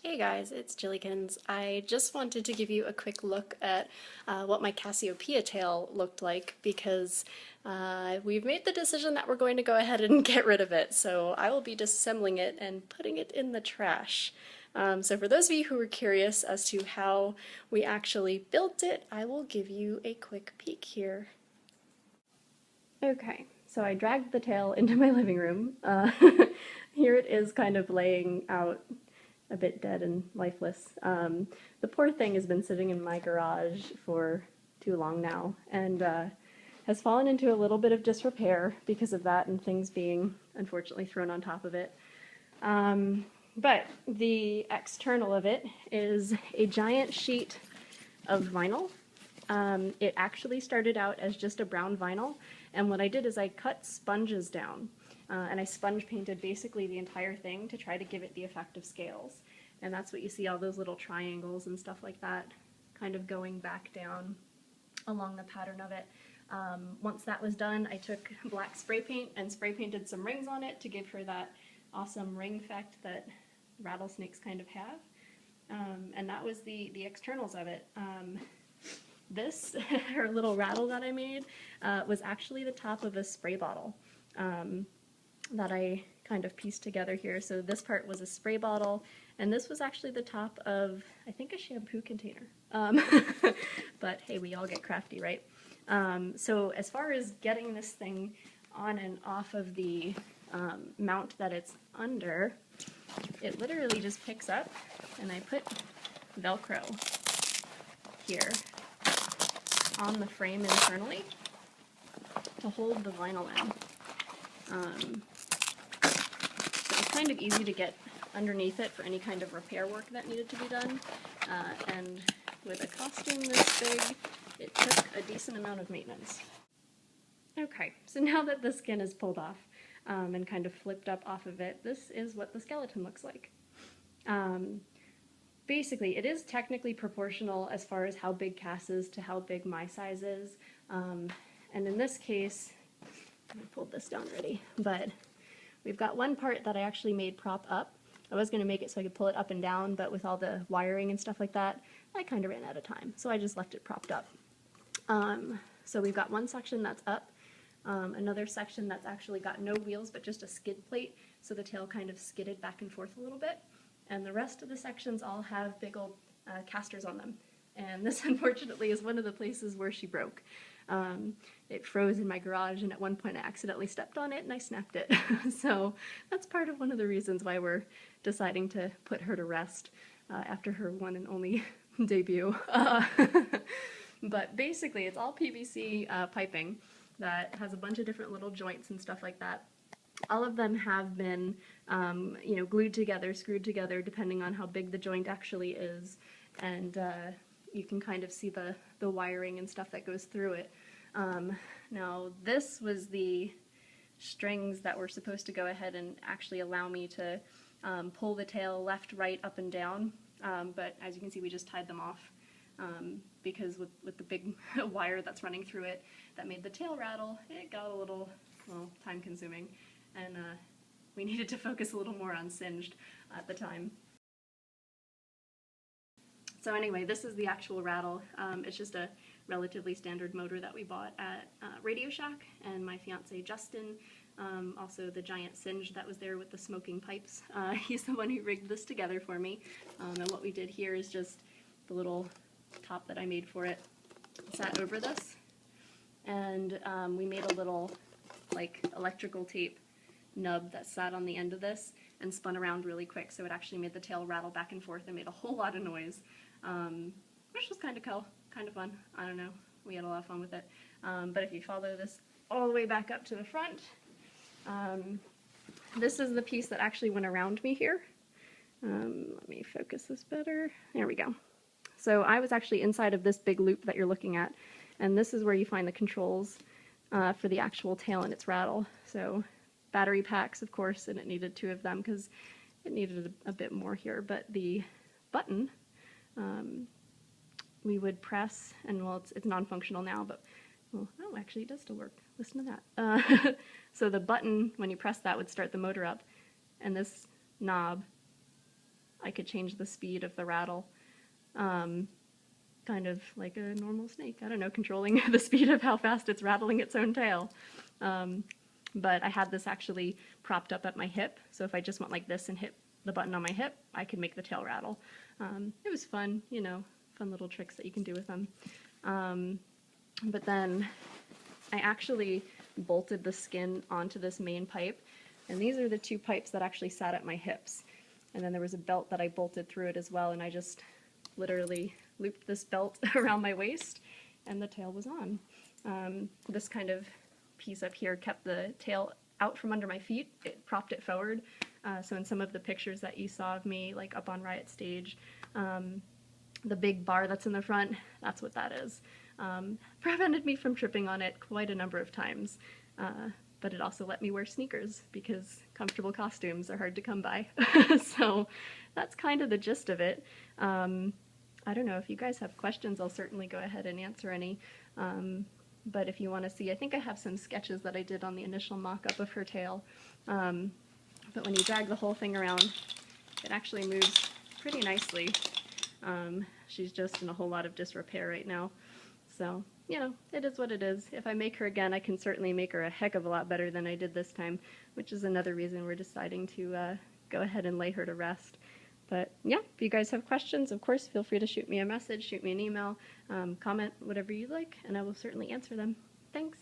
Hey guys, it's Jillykins. I just wanted to give you a quick look at what my Cassiopeia tail looked like because we've made the decision that we're going to go ahead and get rid of it. So I will be disassembling it and putting it in the trash. So for those of you who are curious as to how we actually built it, I will give you a quick peek here. Okay, so I dragged the tail into my living room. Here it is kind of laying out a bit dead and lifeless. The poor thing has been sitting in my garage for too long now and has fallen into a little bit of disrepair because of that and things being unfortunately thrown on top of it. But the external of it is a giant sheet of vinyl. It actually started out as just a brown vinyl, and what I did is I cut sponges down. And I sponge painted basically the entire thing to try to give it the effect of scales. And that's what you see, all those little triangles and stuff like that kind of going back down along the pattern of it. Once that was done, I took black spray paint and spray painted some rings on it to give her that awesome ring effect that rattlesnakes kind of have. And that was the externals of it. This, her little rattle that I made, was actually the top of a spray bottle. That I kind of pieced together here. So this part was a spray bottle, and this was actually the top of, I think, a shampoo container. But hey, we all get crafty, right? So as far as getting this thing on and off of the mount that it's under, it literally just picks up, and I put Velcro here on the frame internally to hold the vinyl in. So it's kind of easy to get underneath it for any kind of repair work that needed to be done, and with a costume this big, it took a decent amount of maintenance. Okay, so now that the skin is pulled off and kind of flipped up off of it, this is what the skeleton looks like. Basically, it is technically proportional as far as how big Cass is to how big my size is, and in this case, I pulled this down already, but we've got one part that I actually made prop up. I was going to make it so I could pull it up and down, but with all the wiring and stuff like that, I kind of ran out of time, so I just left it propped up. So we've got one section that's up, another section that's actually got no wheels but just a skid plate, so the tail kind of skidded back and forth a little bit, and the rest of the sections all have big old casters on them. And this, unfortunately, is one of the places where she broke. It froze in my garage, and at one point I accidentally stepped on it and I snapped it. So that's part of one of the reasons why we're deciding to put her to rest after her one and only debut. But basically it's all PVC piping that has a bunch of different little joints and stuff like that. All of them have been glued together, screwed together, depending on how big the joint actually is, and you can kind of see the wiring and stuff that goes through it. Now this was the strings that were supposed to go ahead and actually allow me to pull the tail left, right, up, and down, but as you can see we just tied them off because with the big wire that's running through it that made the tail rattle, it got a little, well, time consuming, and we needed to focus a little more on singed at the time. So anyway, this is the actual rattle. It's just a relatively standard motor that we bought at Radio Shack, and my fiance Justin, also the giant singe that was there with the smoking pipes, he's the one who rigged this together for me. And what we did here is just the little top that I made for it sat over this, and we made a little like electrical tape nub that sat on the end of this and spun around really quick, so it actually made the tail rattle back and forth and made a whole lot of noise, which was kind of cool, kind of fun. I don't know, we had a lot of fun with it. But if you follow this all the way back up to the front, this is the piece that actually went around me here. Let me focus this better. There we go. So I was actually inside of this big loop that you're looking at, and this is where you find the controls for the actual tail and its rattle. So battery packs, of course, and it needed 2 of them because it needed a bit more here, but the button we would press, and well, it's non-functional now, but well, oh, actually it does still work. Listen to that. So the button, when you press that, would start the motor up, and this knob I could change the speed of the rattle, kind of like a normal snake. I don't know, controlling the speed of how fast it's rattling its own tail. But I had this actually propped up at my hip, so if I just went like this and hit the button on my hip, I could make the tail rattle. It was fun, you know, fun little tricks that you can do with them. But then I actually bolted the skin onto this main pipe, and these are the two pipes that actually sat at my hips. And then there was a belt that I bolted through it as well, and I just literally looped this belt around my waist, and the tail was on. This kind of piece up here kept the tail out from under my feet. It propped it forward. So in some of the pictures that you saw of me, like up on Riot Stage, the big bar that's in the front, that's what that is. Prevented me from tripping on it quite a number of times. But it also let me wear sneakers because comfortable costumes are hard to come by. So that's kind of the gist of it. I don't know, if you guys have questions, I'll certainly go ahead and answer any. But if you want to see, I think I have some sketches that I did on the initial mock-up of her tail. But when you drag the whole thing around, it actually moves pretty nicely. She's just in a whole lot of disrepair right now. So, you know, it is what it is. If I make her again, I can certainly make her a heck of a lot better than I did this time, which is another reason we're deciding to go ahead and lay her to rest. But yeah, if you guys have questions, of course, feel free to shoot me a message, shoot me an email, comment, whatever you like, and I will certainly answer them. Thanks.